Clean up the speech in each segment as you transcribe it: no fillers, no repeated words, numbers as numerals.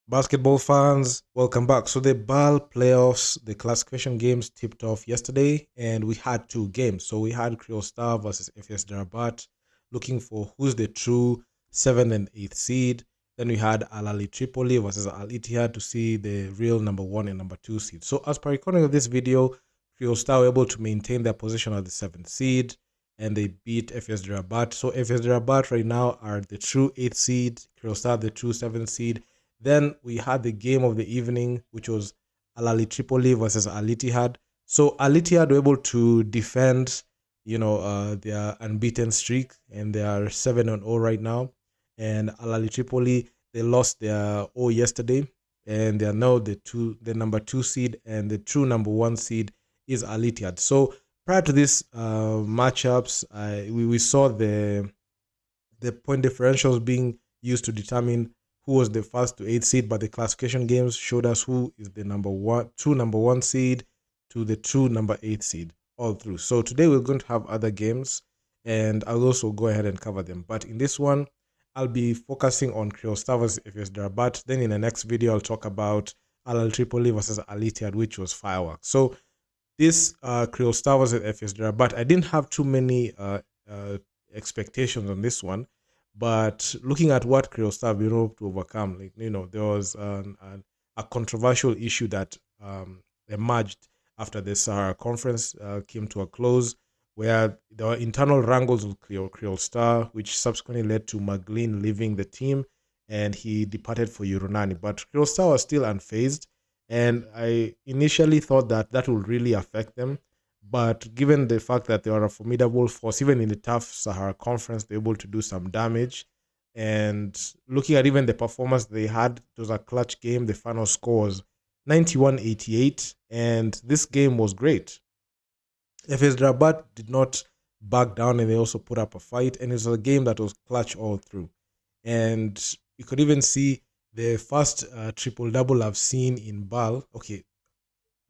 Basketball fans, welcome back. So the BAL playoffs, the classification games tipped off yesterday, and we had two games. So we had Kriol Star versus FS Rabat, looking for who's the true seventh and eighth seed. Then we had Al Ali Tripoli versus Al Ittihad to see the real number one and number two seed. So as per recording of this video, Kriol Star were able to maintain their position as the seventh seed, and they beat FS Rabat. So FS Rabat right now are the true eighth seed, Kriol Star the true seventh seed. Then we had the game of the evening, which was Al Ahly Tripoli versus Al Ittihad. So Al Ittihad were able to defend, their unbeaten streak, and they are 7-0 right now. And Al Ahly Tripoli, they lost their yesterday, and they are now the number two seed, and the true number one seed is Al Ittihad. So prior to this matchups, we saw the point differentials being used to determine who was the first to eighth seed, but the classification games showed us who is the true number one seed to the true number eight seed all through. So today we're going to have other games, and I'll also go ahead and cover them. But in this one, I'll be focusing on Kriol Star versus FS Rabat. Then in the next video, I'll talk about Al Ahly Tripoli versus Al Ittihad, which was fireworks. So this Kriol Star versus FS Rabat, I didn't have too many expectations on this one. But looking at what Kriol Star have been able to overcome, there was a controversial issue that emerged after the Sahara conference came to a close, where there were internal wrangles with Kriol Star, which subsequently led to McGlynn leaving the team, and he departed for Urunani. But Kriol Star was still unfazed, and I initially thought that that would really affect them. But given the fact that they are a formidable force, even in the tough Sahara conference, they're able to do some damage. And looking at even the performance they had, it was a clutch game. The final score was 91-88, and this game was great. FS Rabat did not back down, and they also put up a fight, and it was a game that was clutch all through. And you could even see the first triple-double I've seen in BAL. Okay,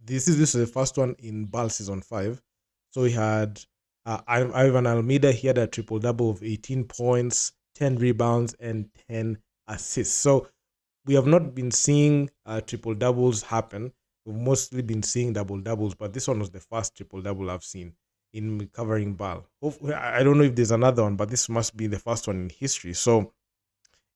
this is the first one in BAL season 5. So we had Ivan Almeida. He had a triple double of 18 points, 10 rebounds, and 10 assists. So we have not been seeing triple doubles happen. We've mostly been seeing double doubles, but this one was the first triple double I've seen in covering BAL. I don't know if there's another one, but this must be the first one in history. So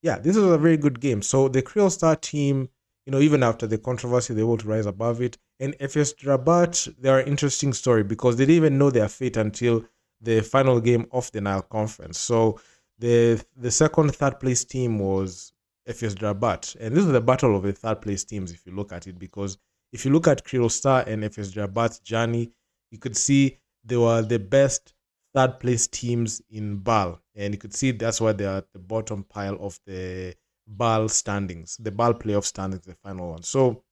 yeah, this was a very good game. So the Kriol Star team, even after the controversy, they were able to rise above it. And FS Rabat, they're an interesting story because they didn't even know their fate until the final game of the Nile Conference. So the second, third place team was FS Rabat. And this is the battle of the third place teams if you look at it, because if you look at Kriol Star and FS Rabat's journey, you could see they were the best third place teams in BAL, and you could see that's why they are at the bottom pile of the BAL standings, the BAL playoff standings, the final one. So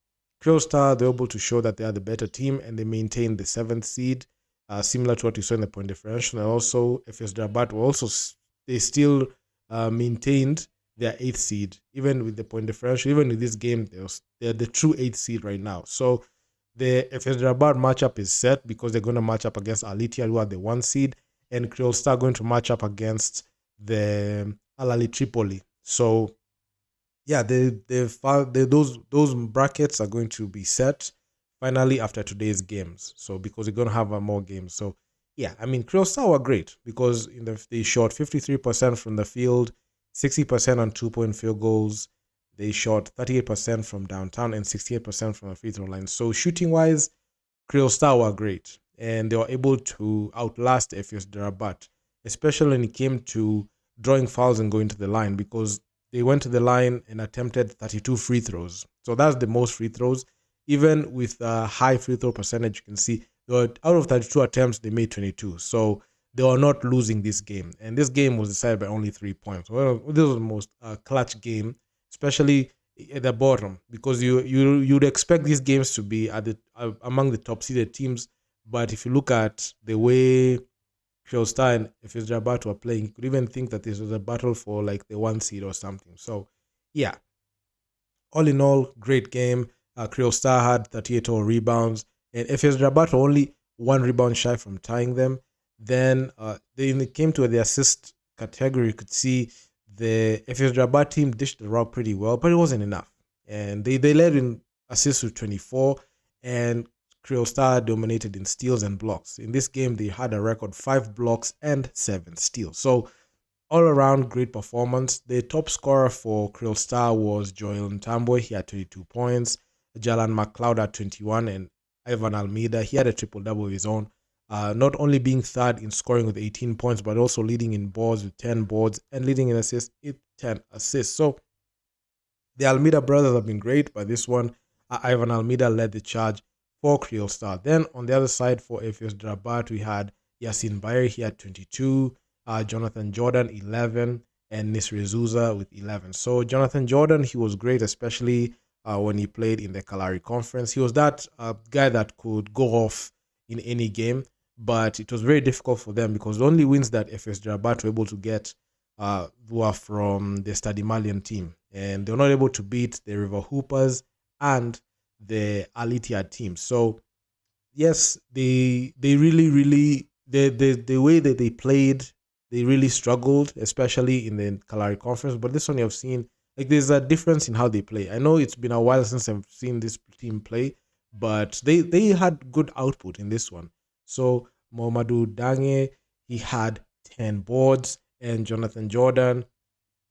Kriol Star, they're able to show that they are the better team, and they maintain the seventh seed, similar to what you saw in the point differential. And also FS Rabat were also they still maintained their eighth seed, even with the point differential. Even with this game, they're the true eighth seed right now. So the FS Rabat matchup is set because they're going to match up against Al Ittihad, who are the one seed, and Kriol Star going to match up against the Al Ahly Tripoli. So yeah, those brackets are going to be set finally after today's games. So because we're going to have more games. So yeah, I mean, Kriol Star were great because they shot 53% from the field, 60% on 2-point field goals. They shot 38% from downtown and 68% from the free throw line. So shooting wise, Kriol Star were great, and they were able to outlast FS Rabat, especially when it came to drawing fouls and going to the line, because they went to the line and attempted 32 free throws. So that's the most free throws. Even with a high free throw percentage, you can see out of 32 attempts, they made 22. So they were not losing this game. And this game was decided by only 3 points. Well, this was the most clutch game, especially at the bottom, because you'd expect these games to be at the among the top seeded teams. But if you look at the way Kriol Star and FS Rabat were playing, you could even think that this was a battle for like the one seed or something. So yeah, all in all, great game. Kriol Star had 38 total rebounds, and FS Rabat were only one rebound shy from tying them. Then when it came to the assist category, you could see the FS Rabat team dished the rock pretty well, but it wasn't enough. and they led in assists with 24, and Kriol Star dominated in steals and blocks. In this game, they had a record 5 blocks and 7 steals. So all around great performance. The top scorer for Kriol Star was Joel Ntambwe. He had 22 points. Jalan McLeod had 21, and Ivan Almeida, he had a triple-double of his own. Not only being third in scoring with 18 points, but also leading in boards with 10 boards and leading in assists with 10 assists. So the Almeida brothers have been great, but this one, Ivan Almeida led the charge for Kriol Star. Then on the other side for FUS Rabat, we had Yasin Bayer, he had 22, Jonathan Jordan 11, and Nisri Zuza with 11. So Jonathan Jordan, he was great, especially when he played in the Kalari Conference. He was that guy that could go off in any game, but it was very difficult for them because the only wins that FUS Rabat were able to get were from the Stade Malien team, and they were not able to beat the River Hoopers and the Alitia team. So yes, they really the way that they played, they really struggled, especially in the Kalari Conference. But this one I've seen, like, there's a difference in how they play. I know it's been a while since I've seen this team play, but they had good output in this one. So Mohamedou Dange, he had 10 boards, and Jonathan Jordan,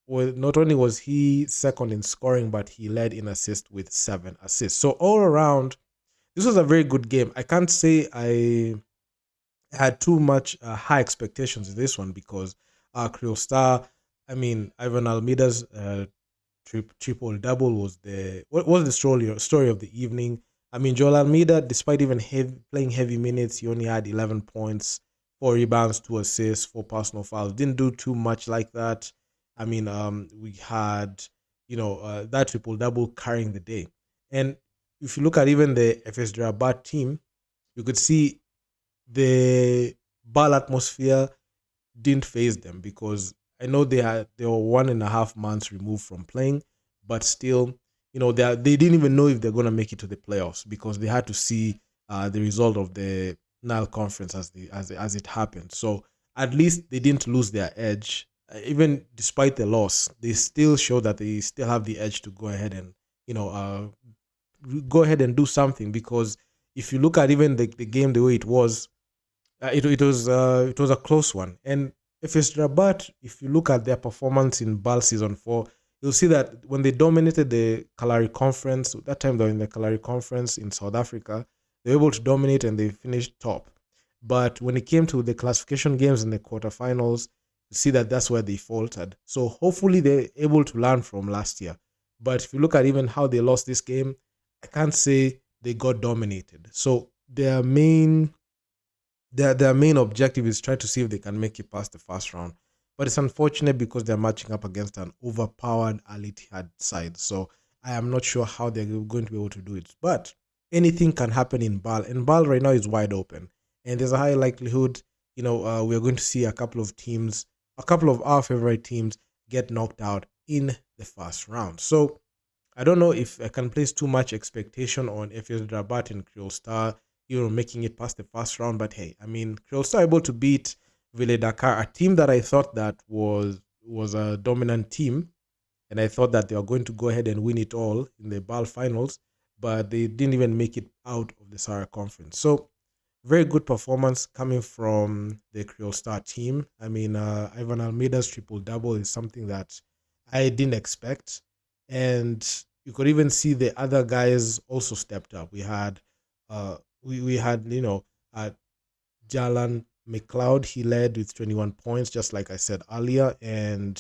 well, not only was he second in scoring, but he led in assists with 7 assists. So all around, this was a very good game. I can't say I had too much high expectations in this one because Kriol Star, I mean, Ivan Almeida's triple double was the story of the evening. I mean, Joel Almeida, despite even playing heavy minutes, he only had 11 points, 4 rebounds, 2 assists, 4 personal fouls. Didn't do too much like that. I mean, we had, that triple double carrying the day. And if you look at even the FS Rabat team, you could see the BAL atmosphere didn't phase them because I know they were 1.5 months removed from playing, but still, they didn't even know if they're gonna make it to the playoffs because they had to see the result of the Nile Conference as it happened. So at least they didn't lose their edge. Even despite the loss, they still show that they still have the edge to go ahead and do something. Because if you look at even the game the way it was, it was a close one. And if it's Rabat, if you look at their performance in BAL Season 4, you'll see that when they dominated the Kalari Conference, that time they were in the Kalari Conference in South Africa, they were able to dominate and they finished top. But when it came to the classification games in the quarterfinals, you see that that's where they faltered. So hopefully they're able to learn from last year. But if you look at even how they lost this game, I can't say they got dominated. So their main objective is try to see if they can make it past the first round. But it's unfortunate because they're matching up against an overpowered Al Ittihad side. So I am not sure how they're going to be able to do it. But anything can happen in BAL. And BAL right now is wide open. And there's a high likelihood, we're going to see a couple of our favorite teams get knocked out in the first round. So I don't know if I can place too much expectation on FUS Rabat and Kriol Star, making it past the first round. But hey, I mean, Kriol Star able to beat Ville Dakar, a team that I thought that was a dominant team, and I thought that they were going to go ahead and win it all in the BAL finals, but they didn't even make it out of the Sahara Conference. So very good performance coming from the Kriol Star team. I mean, Ivan Almeida's triple-double is something that I didn't expect. And you could even see the other guys also stepped up. We had Jalan McLeod. He led with 21 points, just like I said earlier. And,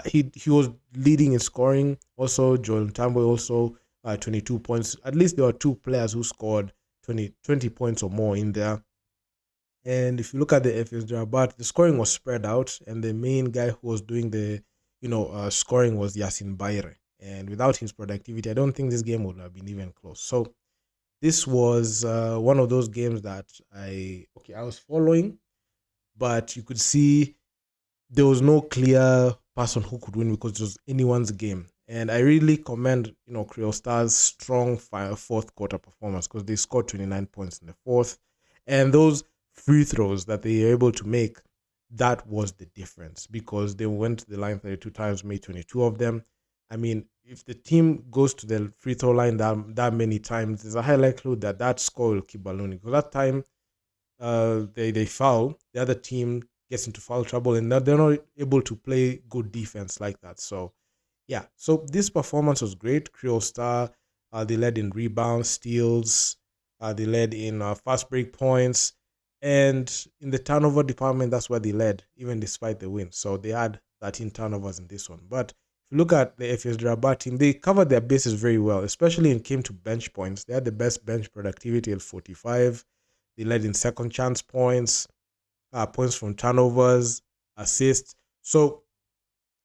he was leading in scoring. Also, Joel Ntambwe also 22 points. At least there were 2 players who scored 20 points or more in there. And if you look at the FS Rabat, the scoring was spread out, and the main guy who was doing the scoring was Yasin Bayer. And without his productivity, I don't think this game would have been even close. So this was one of those games that I was following, but you could see there was no clear person who could win because it was anyone's game. And I really commend, Kriol Star's strong fourth quarter performance because they scored 29 points in the fourth. And those free throws that they were able to make, that was the difference because they went to the line 32 times, made 22 of them. I mean, if the team goes to the free throw line that many times, there's a high likelihood that that score will keep ballooning. Because that time they foul, the other team gets into foul trouble, and they're not able to play good defense like that. So yeah, so this performance was great. Kriol Star, they led in rebounds, steals, they led in fast break points, and in the turnover department, that's where they led, even despite the win. So they had 13 turnovers in this one. But if you look at the FUS Rabat team, they covered their bases very well, especially when it came to bench points. They had the best bench productivity at 45. They led in second chance points, points from turnovers, assists. So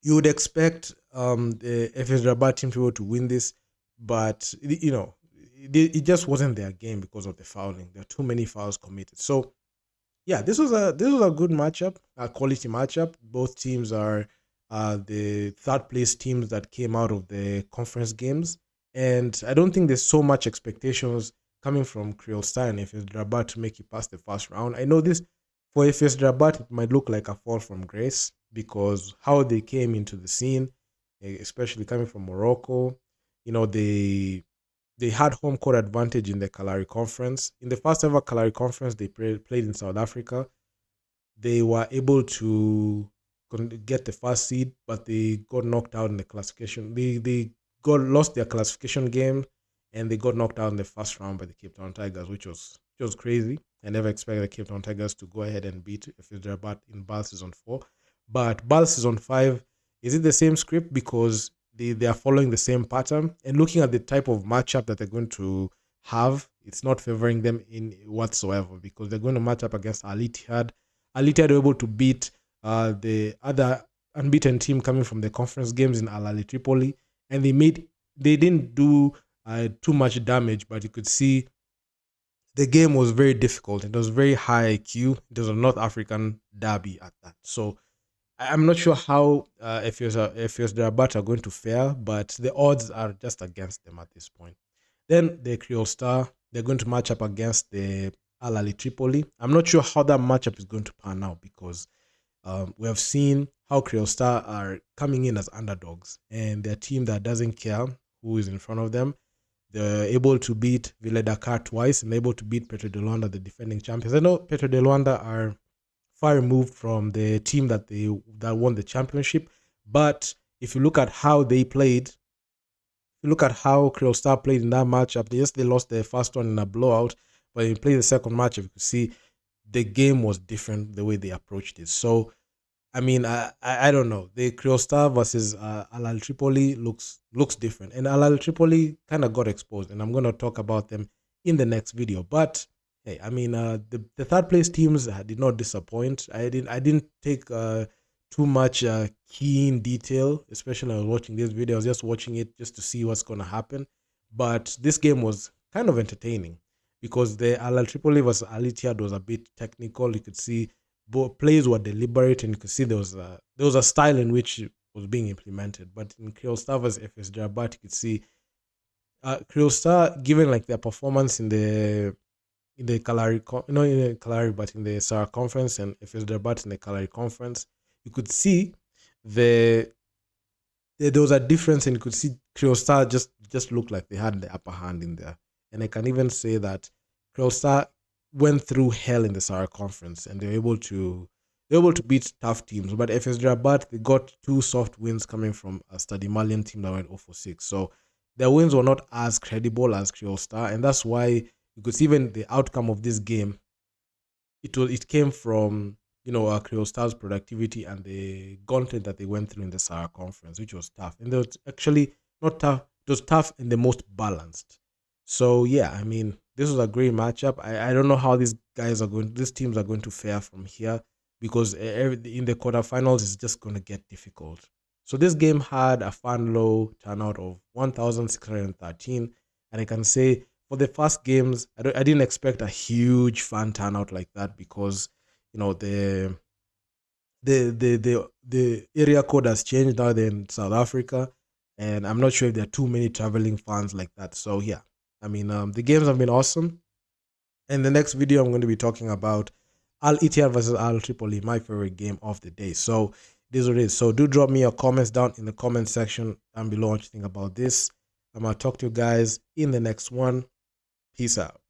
you would expect the FS Rabat team to be able to win this, but it just wasn't their game because of the fouling. There are too many fouls committed. So yeah, this was a good matchup, a quality matchup. Both teams are the third place teams that came out of the conference games, and I don't think there's so much expectations coming from Kriol Star and FS Rabat to make it past the first round. I know this for FS Rabat, it might look like a fall from grace because how they came into the scene, especially coming from Morocco, they had home court advantage in the Kalahari Conference. In the first ever Kalahari Conference, they played in South Africa. They were able to get the first seed, but they got knocked out in the classification. They got lost their classification game, and they got knocked out in the first round by the Cape Town Tigers, which was crazy. I never expected the Cape Town Tigers to go ahead and beat FUS Rabat in BAL Season 4. But BAL Season 5, is it the same script? Because they are following the same pattern. And looking at the type of matchup that they're going to have, it's not favoring them in whatsoever because they're going to match up against Al Ittihad. Al Ittihad were able to beat the other unbeaten team coming from the conference games in Al Ahly Tripoli. And they didn't do too much damage, but you could see the game was very difficult. It was very high IQ. It was a North African derby at that. So I'm not sure how FUS Rabat are going to fare, but the odds are just against them at this point. Then the Kriol Star, they're going to match up against the Al Ahly Tripoli. I'm not sure how that matchup is going to pan out because we have seen how Kriol Star are coming in as underdogs, and they're a team that doesn't care who is in front of them. They're able to beat Ville Dakar twice and able to beat Petro de Luanda, the defending champions. I know Petro de Luanda are far removed from the team that won the championship, but if you look at how they played, if you look at how Kriol Star played in that matchup, they lost their first one in a blowout, but you play the second matchup, you could see the game was different the way they approached it. So I mean, I don't know. The Kriol Star versus Al Ahly Tripoli looks different, and Al Ahly Tripoli kind of got exposed, and I'm going to talk about them in the next video. But hey, I mean, the third place teams did not disappoint. I didn't take too much keen detail, especially when I was watching this video. I was just watching it just to see what's going to happen. But this game was kind of entertaining because the Al Ahly Tripoli versus Al Ittihad was a bit technical. You could see both plays were deliberate, and you could see there was a style in which it was being implemented. But in Kriol Star versus FS Rabat, you could see Kriol Star, given like their performance in the Kalahari, not in the Kalahari, but in the Sahara Conference, and FS Rabat in the Kalahari Conference, you could see there was a difference, and you could see Kriol Star just looked like they had the upper hand in there. And I can even say that Kriol Star went through hell in the Sahara Conference, and they were able to beat tough teams. But FS Rabat, they got two soft wins coming from a Stade Malien team that went 0-6. So their wins were not as credible as Kriol Star, and that's why you could see even the outcome of this game. It came from Kriol Star's productivity and the gauntlet that they went through in the Sahara Conference, which was tough. And it was actually not tough. It was tough and the most balanced. So yeah, I mean, this was a great matchup. I don't know how these teams are going to fare from here because in the quarterfinals it's just going to get difficult. So this game had a fan low turnout of 1,613, and I can say for the first games, I didn't expect a huge fan turnout like that because the area code has changed now in South Africa, and I'm not sure if there are too many traveling fans like that. So yeah. I mean, the games have been awesome. In the next video, I'm going to be talking about Al Ittihad versus Al Tripoli, my favorite game of the day. So is what it is. So do drop me your comments down in the comment section down below what you think about this. I'm gonna talk to you guys in the next one. Peace out.